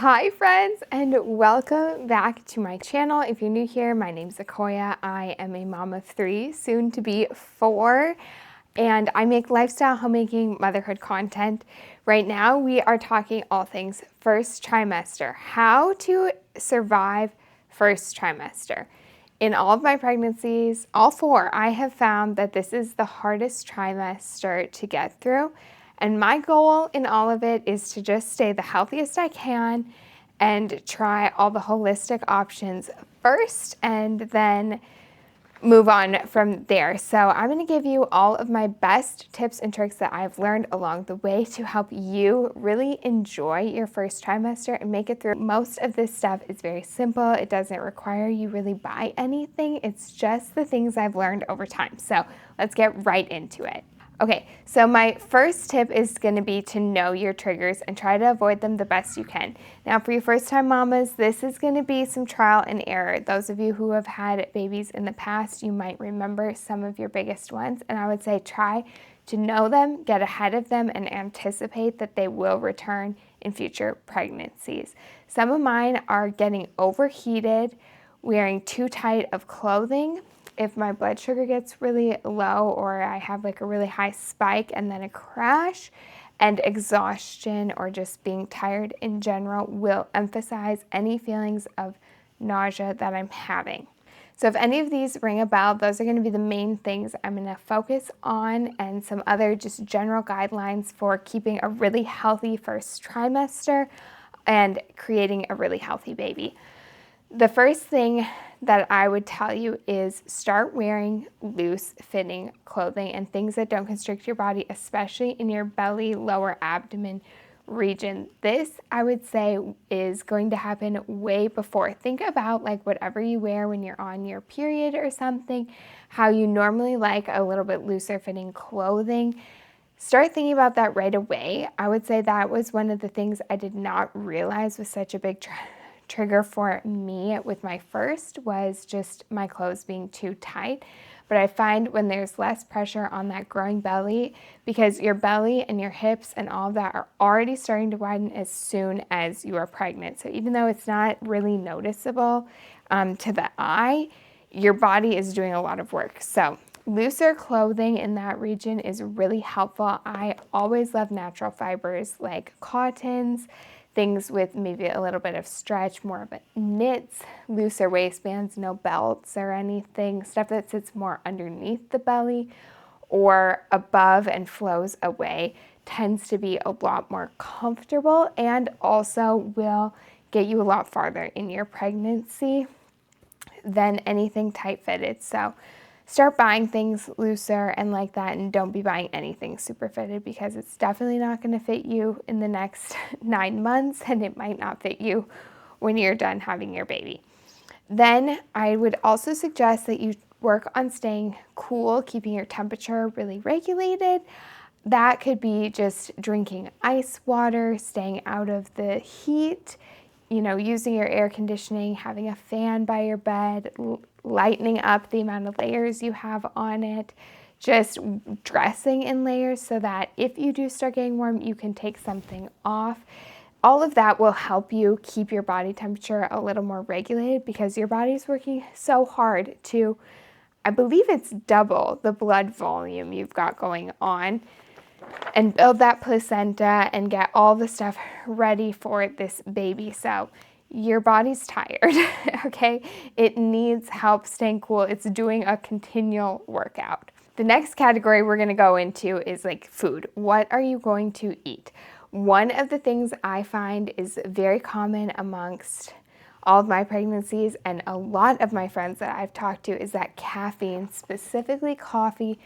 Hi friends, and welcome back to my channel. If you're new here, my name's Akoya. I am a mom of 3, soon to be 4, and I make lifestyle, homemaking, motherhood content. Right now we are talking all things first trimester, how to survive first trimester. In all of my pregnancies, all 4, I have found that this is the hardest trimester to get through. And my goal in all of it is to just stay the healthiest I can and try all the holistic options first and then move on from there. So I'm going to give you all of my best tips and tricks that I've learned along the way to help you really enjoy your first trimester and make it through. Most of this stuff is very simple. It doesn't require you really buy anything. It's just the things I've learned over time. So let's get right into it. Okay, so my first tip is going to be to know your triggers and try to avoid them the best you can. Now, for you first-time mamas, this is going to be some trial and error. Those of you who have had babies in the past, you might remember some of your biggest ones, and I would say try to know them, get ahead of them, and anticipate that they will return in future pregnancies. Some of mine are getting overheated, wearing too tight of clothing. If my blood sugar gets really low or I have like a really high spike and then a crash, and exhaustion or just being tired in general will emphasize any feelings of nausea that I'm having. So if any of these ring a bell, those are going to be the main things I'm going to focus on, and some other just general guidelines for keeping a really healthy first trimester and creating a really healthy baby. The first thing that I would tell you is start wearing loose fitting clothing and things that don't constrict your body, especially in your belly, lower abdomen region. This, I would say, is going to happen way before. Think about like whatever you wear when you're on your period or something, how you normally like a little bit looser fitting clothing. Start thinking about that right away. I would say that was one of the things I did not realize was such a big trigger for me with my first, was just my clothes being too tight. But I find when there's less pressure on that growing belly, because your belly and your hips and all of that are already starting to widen as soon as you are pregnant. So even though it's not really noticeable to the eye, your body is doing a lot of work. So looser clothing in that region is really helpful. I always love natural fibers like cottons, things with maybe a little bit of stretch, more of a knits, looser waistbands, no belts or anything, stuff that sits more underneath the belly or above and flows away tends to be a lot more comfortable and also will get you a lot farther in your pregnancy than anything tight-fitted. So start buying things looser and like that, and don't be buying anything super fitted because it's definitely not going to fit you in the next 9 months, and it might not fit you when you're done having your baby. Then I would also suggest that you work on staying cool, keeping your temperature really regulated. That could be just drinking ice water, staying out of the heat, using your air conditioning, having a fan by your bed, lightening up the amount of layers you have on it, just dressing in layers so that if you do start getting warm, you can take something off. All of that will help you keep your body temperature a little more regulated because your body's working so hard to, I believe it's double the blood volume you've got going on, and build that placenta and get all the stuff ready for this baby. So your body's tired, okay? It needs help staying cool. It's doing a continual workout. The next category we're gonna go into is like food. What are you going to eat? One of the things I find is very common amongst all of my pregnancies and a lot of my friends that I've talked to is that caffeine, specifically coffee,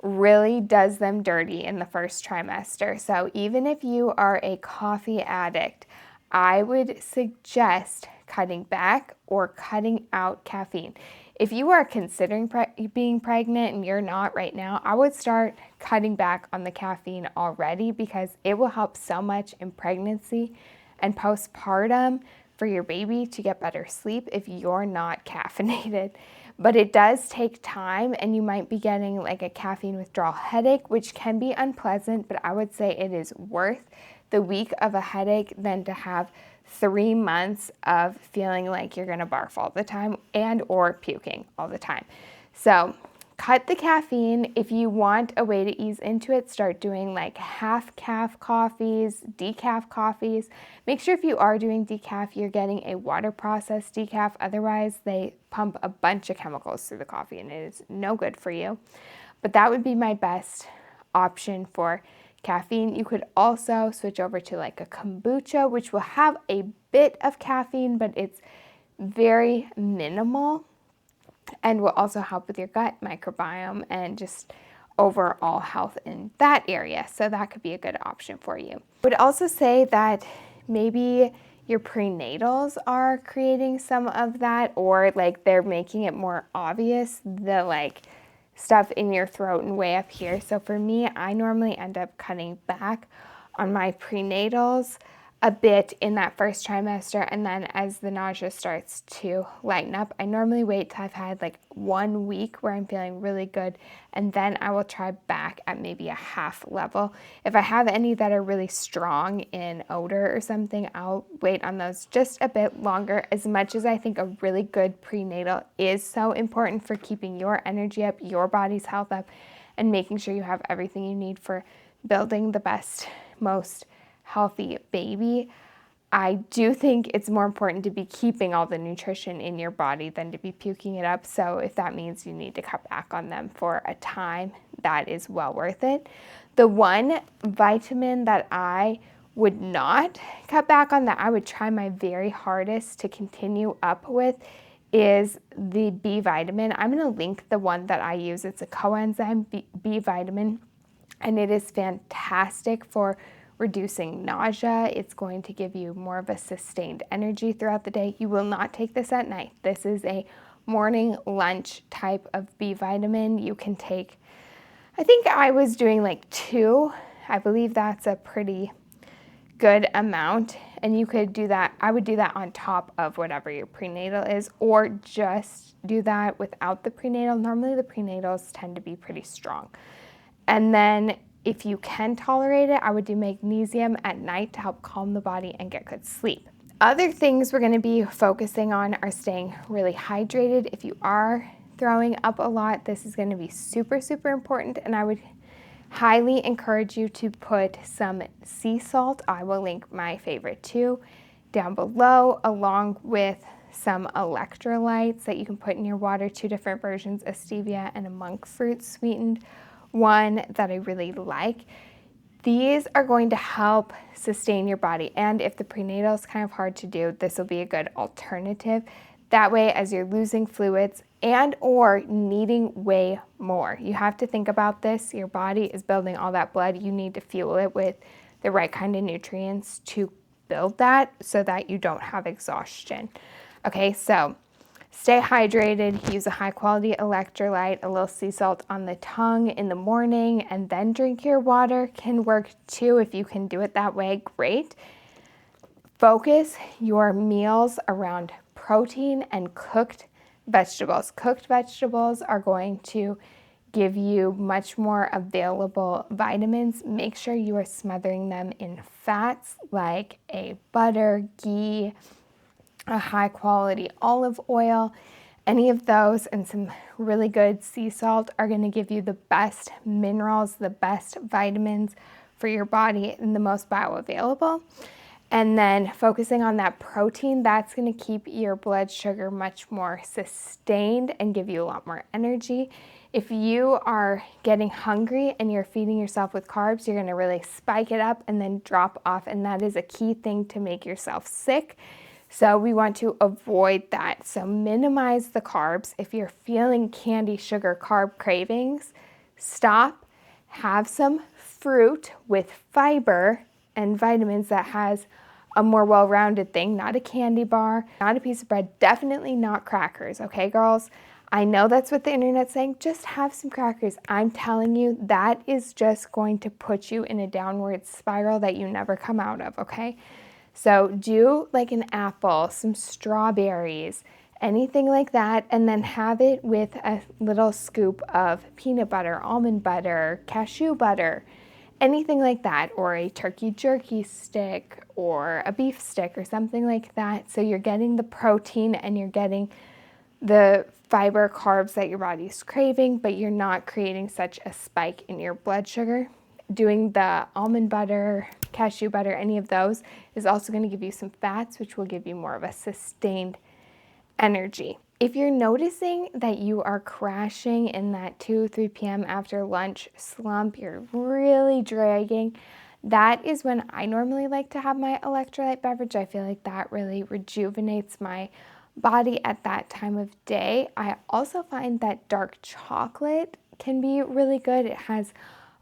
really does them dirty in the first trimester. So even if you are a coffee addict, I would suggest cutting back or cutting out caffeine. If you are considering being pregnant and you're not right now, I would start cutting back on the caffeine already because it will help so much in pregnancy and postpartum for your baby to get better sleep if you're not caffeinated. But it does take time, and you might be getting like a caffeine withdrawal headache, which can be unpleasant, but I would say it is worth the week of a headache than to have 3 months of feeling like you're gonna barf all the time and or puking all the time. So cut the caffeine. If you want a way to ease into it, start doing like half calf coffees, decaf coffees. Make sure if you are doing decaf, you're getting a water processed decaf. Otherwise, they pump a bunch of chemicals through the coffee and it is no good for you. But that would be my best option for caffeine. You could also switch over to like a kombucha, which will have a bit of caffeine, but it's very minimal and will also help with your gut microbiome and just overall health in that area. So that could be a good option for you. I would also say that maybe your prenatals are creating some of that, or like they're making it more obvious, the like stuff in your throat and way up here. So for me, I normally end up cutting back on my prenatals a bit in that first trimester, and then as the nausea starts to lighten up, I normally wait till I've had like 1 week where I'm feeling really good, and then I will try back at maybe a half level. If I have any that are really strong in odor or something, I'll wait on those just a bit longer. As much as I think a really good prenatal is so important for keeping your energy up, your body's health up, and making sure you have everything you need for building the best, most healthy baby, I do think it's more important to be keeping all the nutrition in your body than to be puking it up. So if that means you need to cut back on them for a time, that is well worth it. The one vitamin that I would not cut back on, that I would try my very hardest to continue up with, is the B vitamin. I'm going to link the one that I use. It's a coenzyme B vitamin, and it is fantastic for reducing nausea. It's going to give you more of a sustained energy throughout the day. You will not take this at night. This is a morning lunch type of B vitamin. You can take, I think I was doing like 2. I believe that's a pretty good amount, and you could do that. I would do that on top of whatever your prenatal is, or just do that without the prenatal. Normally the prenatals tend to be pretty strong. And then if you can tolerate it, I would do magnesium at night to help calm the body and get good sleep. Other things we're going to be focusing on are staying really hydrated. If you are throwing up a lot, this is going to be super, super important, and I would highly encourage you to put some sea salt. I will link my favorite too down below, along with some electrolytes that you can put in your water, 2 different versions, a stevia and a monk fruit sweetened one that I really like. These are going to help sustain your body, and if the prenatal is kind of hard to do, this will be a good alternative. That way, as you're losing fluids and or needing way more, you have to think about this. Your body is building all that blood. You need to fuel it with the right kind of nutrients to build that so that you don't have exhaustion. Okay, so stay hydrated, use a high quality electrolyte, a little sea salt on the tongue in the morning, and then drink your water can work too. If you can do it that way, great. Focus your meals around protein and cooked vegetables. Cooked vegetables are going to give you much more available vitamins. Make sure you are smothering them in fats like a butter, ghee, a high quality olive oil. Any of those and some really good sea salt are going to give you the best minerals, the best vitamins for your body, and the most bioavailable. And then focusing on that protein, that's going to keep your blood sugar much more sustained and give you a lot more energy. If you are getting hungry and you're feeding yourself with carbs, you're going to really spike it up and then drop off, and that is a key thing to make yourself sick. So we want to avoid that. So minimize the carbs. If you're feeling candy, sugar, carb cravings, stop. Have some fruit with fiber and vitamins that has a more well-rounded thing, not a candy bar, not a piece of bread, definitely not crackers, okay, girls? I know that's what the internet's saying, just have some crackers. I'm telling you, that is just going to put you in a downward spiral that you never come out of, okay? So do like an apple, some strawberries, anything like that, and then have it with a little scoop of peanut butter, almond butter, cashew butter, anything like that, or a turkey jerky stick or a beef stick or something like that. So you're getting the protein and you're getting the fiber, carbs that your body's craving, but you're not creating such a spike in your blood sugar. Doing the almond butter, cashew butter, any of those is also going to give you some fats, which will give you more of a sustained energy. If you're noticing that you are crashing in that 2-3 p.m. after lunch slump, you're really dragging, that is when I normally like to have my electrolyte beverage. I feel like that really rejuvenates my body at that time of day. I also find that dark chocolate can be really good. It has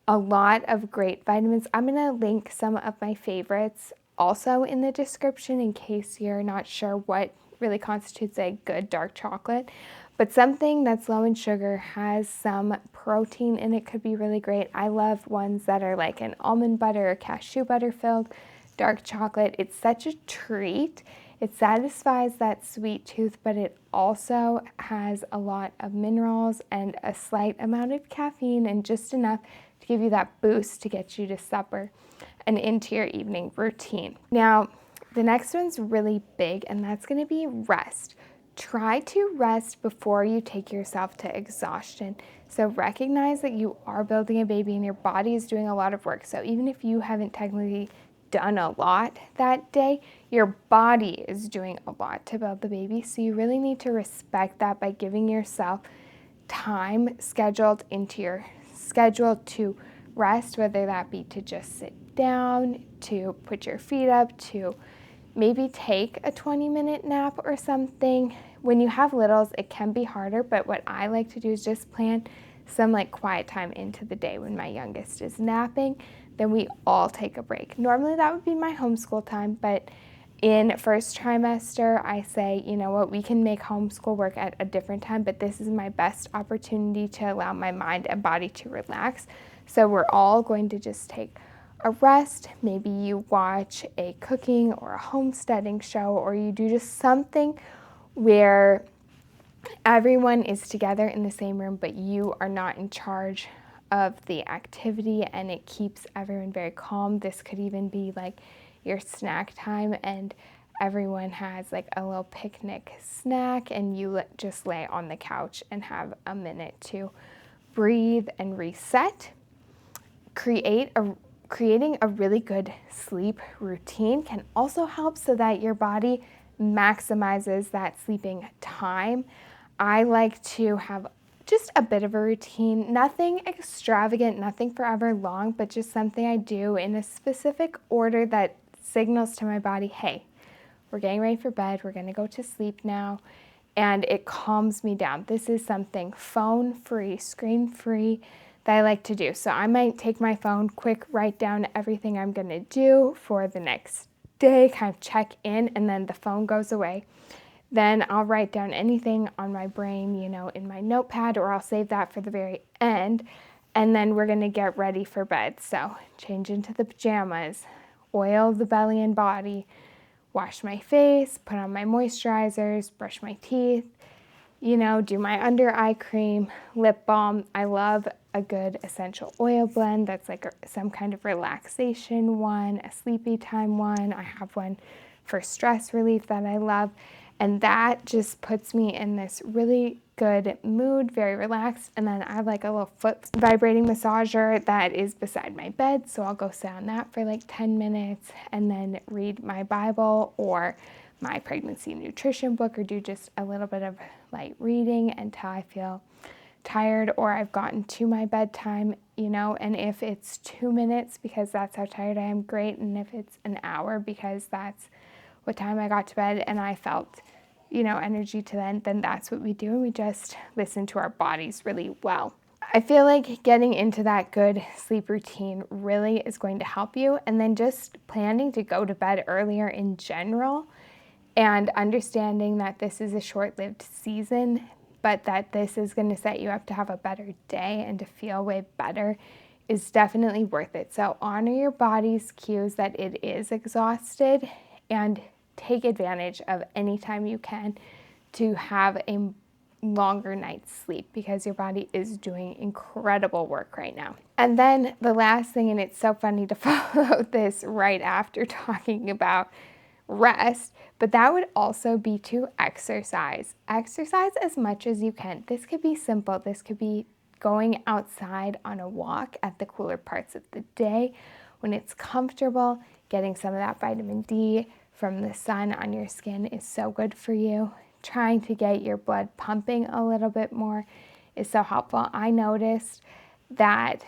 a lot of great vitamins. I'm going to link some of my favorites also in the description in case you're not sure what really constitutes a good dark chocolate. But something that's low in sugar, has some protein in it, could be really great. I love ones that are like an almond butter or cashew butter filled dark chocolate. It's such a treat. It satisfies that sweet tooth, but it also has a lot of minerals and a slight amount of caffeine, and just enough to give you that boost to get you to supper and into your evening routine. Now, the next one's really big, and that's going to be rest. Try to rest before you take yourself to exhaustion. So recognize that you are building a baby and your body is doing a lot of work. So even if you haven't technically done a lot that day, your body is doing a lot to build the baby. So you really need to respect that by giving yourself time scheduled into your schedule to rest, whether that be to just sit down, to put your feet up, to maybe take a 20-minute nap or something. When you have littles, it can be harder, but what I like to do is just plan some like quiet time into the day. When my youngest is napping, then we all take a break. Normally that would be my homeschool time, but in first trimester, I say, you know what, we can make homeschool work at a different time, but this is my best opportunity to allow my mind and body to relax. So we're all going to just take a rest. Maybe you watch a cooking or a homesteading show, or you do just something where everyone is together in the same room, but you are not in charge of the activity, and it keeps everyone very calm. This could even be like your snack time, and everyone has like a little picnic snack, and you just lay on the couch and have a minute to breathe and reset. Creating a really good sleep routine can also help so that your body maximizes that sleeping time. I like to have just a bit of a routine, nothing extravagant, nothing forever long, but just something I do in a specific order that signals to my body, hey, we're getting ready for bed, we're gonna go to sleep now, and it calms me down. This is something phone-free, screen-free that I like to do. So I might take my phone, quick write down everything I'm gonna do for the next day, kind of check in, and then the phone goes away. Then I'll write down anything on my brain, you know, in my notepad, or I'll save that for the very end. And then we're gonna get ready for bed. So change into the pajamas, oil the belly and body, wash my face, put on my moisturizers, brush my teeth, you know, do my under eye cream, lip balm. I love a good essential oil blend that's like some kind of relaxation one, a sleepy time one. I have one for stress relief that I love. And that just puts me in this really good mood, very relaxed. And then I have like a little foot vibrating massager that is beside my bed. So I'll go sit on that for like 10 minutes and then read my Bible or my pregnancy nutrition book, or do just a little bit of light reading until I feel tired or I've gotten to my bedtime, you know. And if it's 2 minutes because that's how tired I am, great. And if it's an hour because that's what time I got to bed and I felt, you know, energy to then that's what we do, and we just listen to our bodies really well. I feel like getting into that good sleep routine really is going to help you, and then just planning to go to bed earlier in general and understanding that this is a short-lived season, but that this is going to set you up to have a better day and to feel way better is definitely worth it. So honor your body's cues that it is exhausted, and take advantage of any time you can to have a longer night's sleep because your body is doing incredible work right now. And then the last thing, and it's so funny to follow this right after talking about rest, but that would also be to exercise. Exercise as much as you can. This could be simple. This could be going outside on a walk at the cooler parts of the day when it's comfortable. Getting some of that vitamin D from the sun on your skin is so good for you. Trying to get your blood pumping a little bit more is so helpful. I noticed that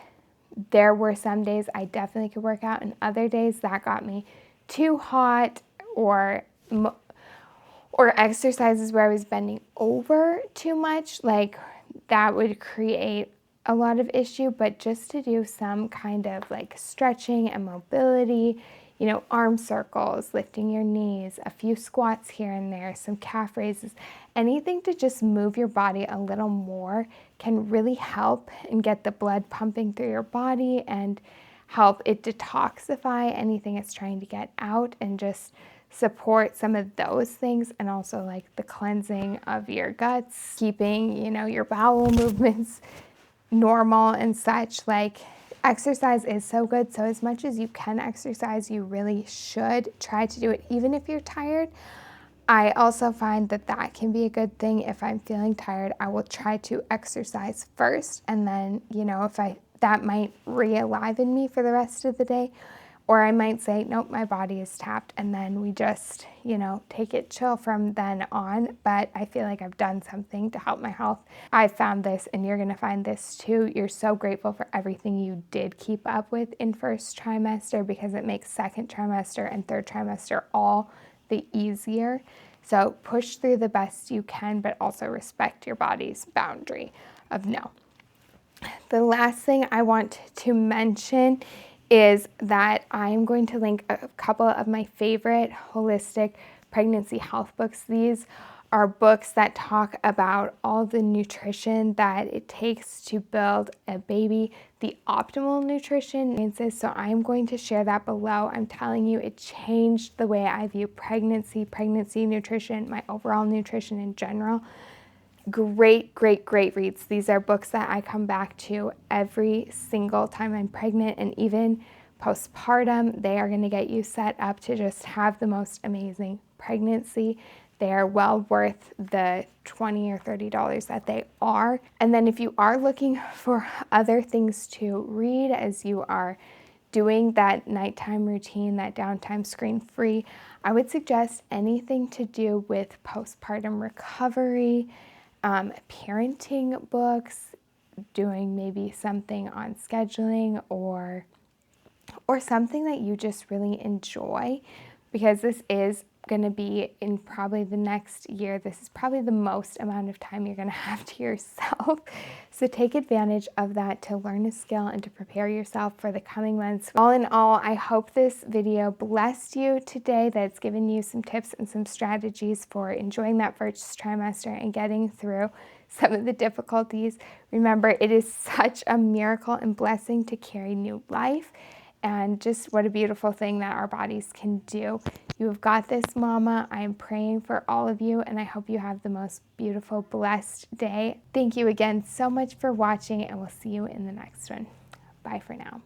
there were some days I definitely could work out, and other days that got me too hot, or exercises where I was bending over too much, like that would create a lot of issue. But just to do some kind of like stretching and mobility, you know, arm circles, lifting your knees, a few squats here and there, some calf raises, anything to just move your body a little more can really help and get the blood pumping through your body and help it detoxify anything it's trying to get out, and just support some of those things, and also like the cleansing of your guts, keeping, you know, your bowel movements normal and such. Like, exercise is so good. So as much as you can exercise, you really should try to do it even if you're tired. I also find that that can be a good thing. If I'm feeling tired, I will try to exercise first, and then, you know, that might re-aliven me for the rest of the day. Or I might say, nope, my body is tapped, and then we just, you know, take it chill from then on. But I feel like I've done something to help my health. I found this, and you're going to find this too. You're so grateful for everything you did keep up with in first trimester, because it makes second trimester and third trimester all the easier. So push through the best you can, but also respect your body's boundary of no. The last thing I want to mention is that I'm going to link a couple of my favorite holistic pregnancy health books. These are books that talk about all the nutrition that it takes to build a baby, the optimal nutrition. So I'm going to share that below. I'm telling you, it changed the way I view pregnancy nutrition, my overall nutrition in general. Great reads. These are books that I come back to every single time I'm pregnant, and even postpartum. They are going to get you set up to just have the most amazing pregnancy. They are well worth the $20 or $30 that they are. And then if you are looking for other things to read as you are doing that nighttime routine, that downtime screen-free, I would suggest anything to do with postpartum recovery, parenting books, doing maybe something on scheduling, or something that you just really enjoy, because this is going to be in probably the next year. This is probably the most amount of time you're going to have to yourself. So take advantage of that to learn a skill and to prepare yourself for the coming months. All in all, I hope this video blessed you today, that it's given you some tips and some strategies for enjoying that first trimester and getting through some of the difficulties. Remember, it is such a miracle and blessing to carry new life. And just what a beautiful thing that our bodies can do. You have got this, Mama. I am praying for all of you, and I hope you have the most beautiful, blessed day. Thank you again so much for watching, and we'll see you in the next one. Bye for now.